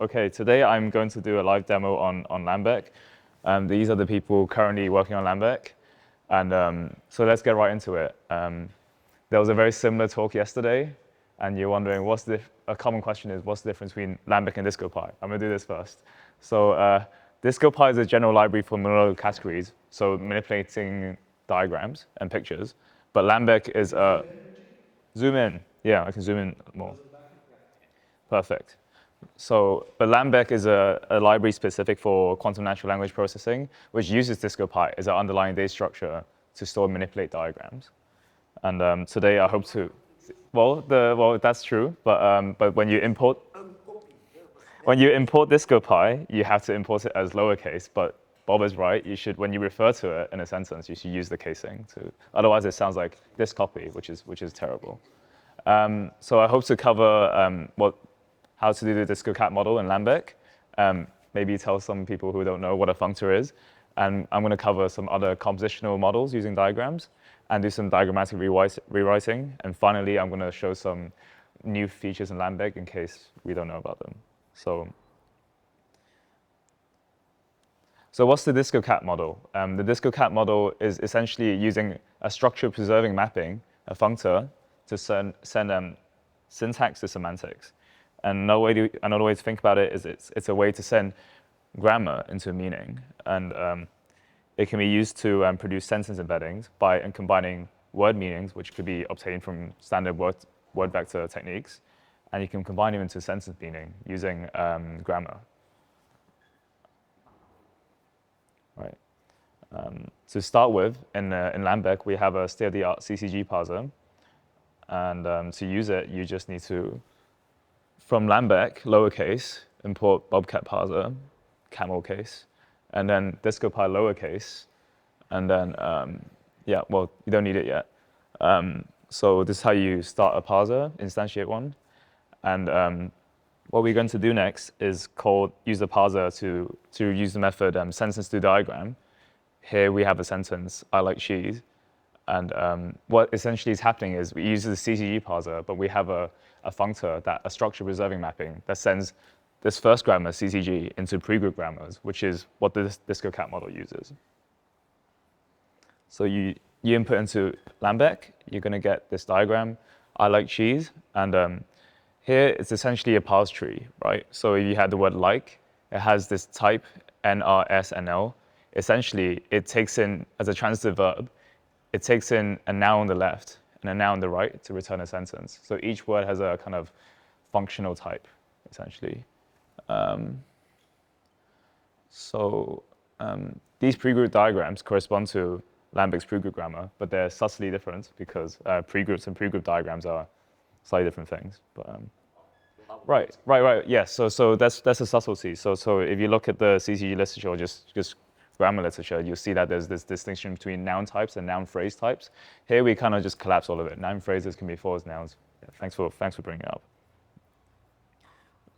Okay, today I'm going to do a live demo on Lambeq. These are the people currently working on Lambeq. And so let's get right into it. There was a very similar talk yesterday, and you're wondering, a common question is, what's the difference between Lambeq and Discopy? I'm going to do this first. So Discopy is a general library for monolithic categories, so manipulating diagrams and pictures. But Lambeq is a zoom in. Yeah, I can zoom in more. Perfect. But Lambeq is a library specific for quantum natural language processing, which uses Discopy as an underlying data structure to store and manipulate diagrams. And today I hope to, well, that's true. But when you import Discopy, you have to import it as lowercase. But Bob is right. When you refer to it in a sentence, you should use the casing to. Otherwise, it sounds like this copy, which is terrible. So I hope to cover how to do the Discocap model in Lambeq. Maybe tell some people who don't know what a functor is. And I'm going to cover some other compositional models using diagrams and do some diagrammatic rewriting. And finally, I'm going to show some new features in Lambeq in case we don't know about them. So what's the Discocap model? The Discocap model is essentially using a structure-preserving mapping, a functor, to send syntax to semantics. And another way to think about it is it's a way to send grammar into meaning. And it can be used to produce sentence embeddings by combining word meanings, which could be obtained from standard word vector techniques. And you can combine them into sentence meaning using grammar. Right. To start with, in Lambeq, we have a state-of-the-art CCG parser. And to use it, you just need to, from Lambeq, lowercase, import bobcat parser, camel case, and then Discopy lowercase. And then, you don't need it yet. So this is how you start a parser, instantiate one. And what we're going to do next is use the parser to use the method sentence to diagram. Here we have a sentence, I like cheese. And what essentially is happening is we use the CCG parser, but we have a functor, a structure preserving mapping that sends this first grammar, CCG, into pre-group grammars, which is what the Discocap model uses. So you input into Lambeq, you're going to get this diagram, I like cheese. And here it's essentially a parse tree, right? So if you had the word like, it has this type, NR, Essentially, it takes in, as a transitive verb, it takes in a noun on the left and a noun on the right to return a sentence. So each word has a kind of functional type, essentially. These pre-group diagrams correspond to Lambeq's pre-group grammar, but they're subtly different because pre-groups and pre-group diagrams are slightly different things. But right. Yes. So that's a subtlety. So if you look at the CCG literature, or just grammar literature, you'll see that there's this distinction between noun types and noun phrase types. Here we kind of just collapse all of it. Noun phrases can be forward as nouns. Yeah, thanks for bringing it up.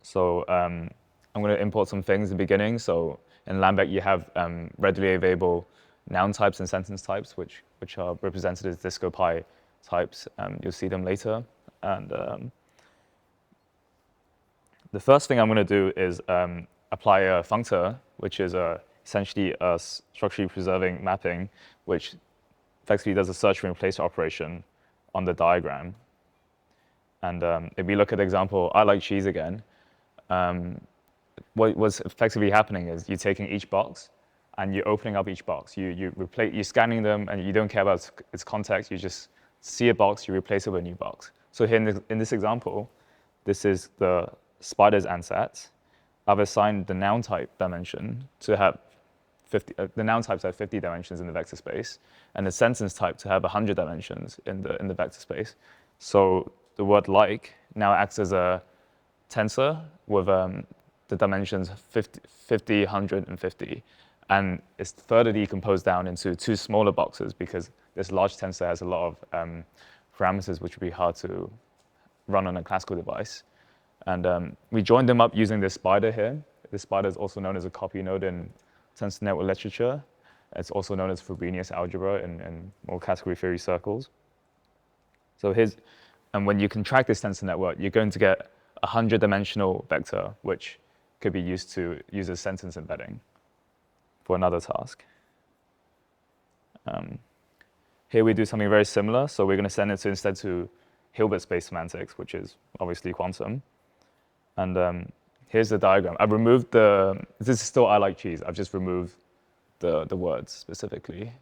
So I'm going to import some things in the beginning. So in Lambeq, you have readily available noun types and sentence types, which are represented as Discopy types. You'll see them later. And the first thing I'm going to do is apply a functor, which is essentially a structurally preserving mapping, which effectively does a search and replace operation on the diagram. And if we look at the example, I like cheese again, what's effectively happening is you're taking each box and you're opening up each box. You're scanning them and you don't care about its context. You just see a box, you replace it with a new box. So here in this example, this is the spider's ansatz. I've assigned the noun type dimension to have 50. The noun types have 50 dimensions in the vector space, and the sentence type to have 100 dimensions in the vector space. So the word like now acts as a tensor with the dimensions 50, 100, and 50. And it's further decomposed down into two smaller boxes because this large tensor has a lot of parameters which would be hard to run on a classical device. And we joined them up using this spider here. This spider is also known as a copy node in tensor network literature. It's also known as Frobenius algebra in more category theory circles. And when you contract this tensor network, you're going to get a 100-dimensional vector, which could be used to use as sentence embedding for another task. Here we do something very similar. So we're going to send it instead to Hilbert space semantics, which is obviously quantum. And here's the diagram. I've removed this is still I like cheese. I've just removed the words specifically.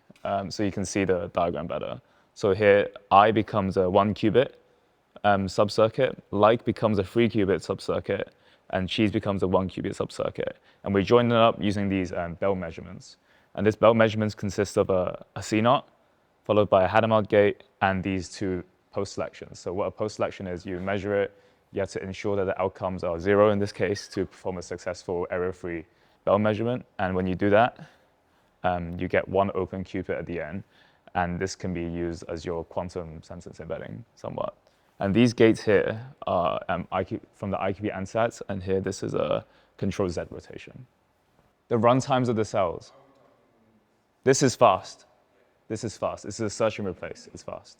So you can see the diagram better. So here, I becomes a 1 qubit subcircuit, like becomes a 3 qubit subcircuit, and cheese becomes a 1 qubit subcircuit. And we join them up using these Bell measurements. And this Bell measurements consists of a CNOT, followed by a Hadamard gate, and these two post-selections. So what a post-selection is, you measure it, you have to ensure that the outcomes are 0 in this case to perform a successful error-free Bell measurement. And when you do that, you get one open qubit at the end. And this can be used as your quantum sentence embedding somewhat. And these gates here are from the IQB ansatz, and here this is a control Z rotation. The run times of the cells. This is fast. This is fast. This is a search and replace. It's fast.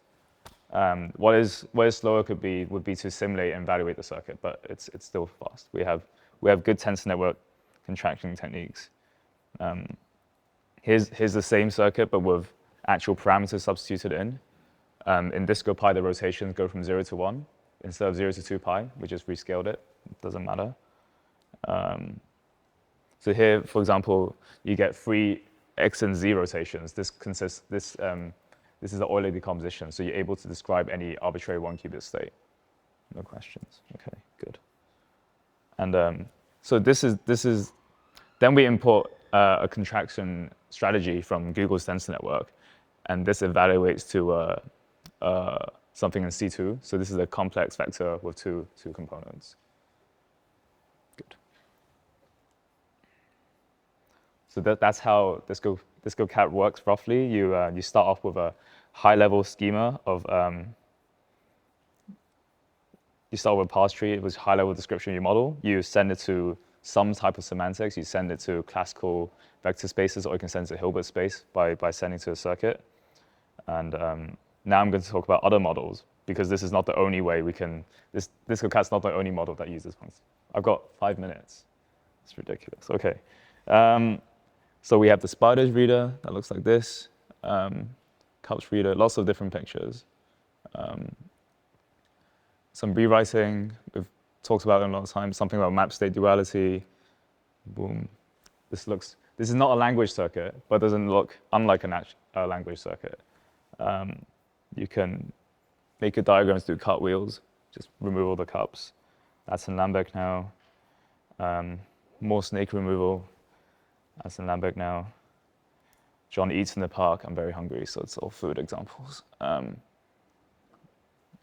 What is slower would be to simulate and evaluate the circuit, but it's still fast. We have good tensor network contraction techniques. Here's the same circuit, but with actual parameters substituted in. In Discocap, the rotations go from 0 to 1 instead of 0 to 2 pi. We just rescaled it. It doesn't matter. So here, for example, you get 3 X and Z rotations. This is the Euler decomposition, so you're able to describe any arbitrary 1 qubit state. No questions. Okay, good. And so this is. Then we import a contraction strategy from Google's tensor network, and this evaluates to something in C2. So this is a complex vector with two components. Good. So that's how Discocap works roughly. You start off with a high-level schema of you start with a parse tree. It was high-level description of your model. You send it to some type of semantics. You send it to classical vector spaces, or you can send it to Hilbert space by sending to a circuit. And now I'm going to talk about other models, because this is not the only way we can. Discocap's not the only model that uses functions. I've got 5 minutes. It's ridiculous. Okay. So we have the spiders reader that looks like this, cups reader, lots of different pictures. Some rewriting, we've talked about it a lot of times, something about map state duality. Boom. This is not a language circuit, but doesn't look unlike a language circuit. You can make your diagrams do cartwheels, just remove all the cups. That's in Lambeq now. More snake removal. That's in Lambeq now. John eats in the park. I'm very hungry, so it's all food examples.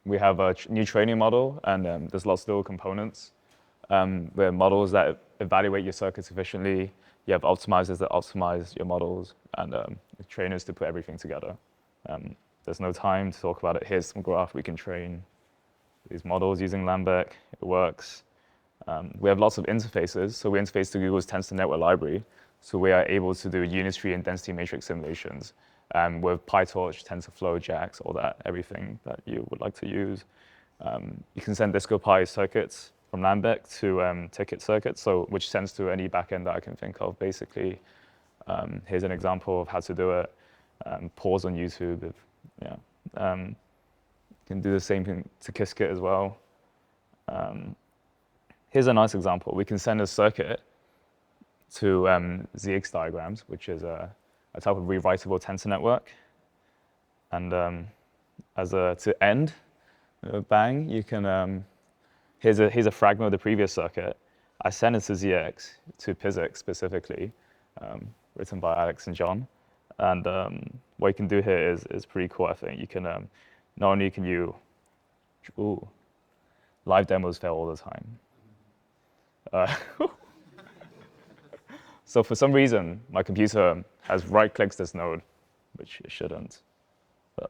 We have a new training model, and there's lots of little components. Where models that evaluate your circuits efficiently. You have optimizers that optimize your models, and trainers to put everything together. There's no time to talk about it. Here's some graph we can train these models using Lambeq. It works. We have lots of interfaces. So we interface to Google's tensor network library. So we are able to do unitary and density matrix simulations with PyTorch, TensorFlow, JAX, all that, everything that you would like to use. You can send Discopy circuits from Lambeq to ticket circuits, which sends to any backend that I can think of, basically. Here's an example of how to do it. Pause on YouTube. You can do the same thing to Qiskit as well. Here's a nice example. We can send a circuit to ZX diagrams, which is a type of rewritable tensor network. And to end, bang, you can, here's a fragment of the previous circuit. I send it to ZX, to PhysiX specifically, written by Alex and John. And what you can do here is pretty cool, I think. You can, not only can you, live demos fail all the time. So for some reason, my computer has right-clicked this node, which it shouldn't. But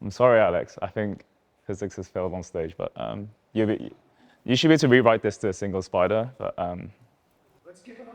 I'm sorry, Alex. I think physics has failed on stage, but you should be able to rewrite this to a single spider. But let's give it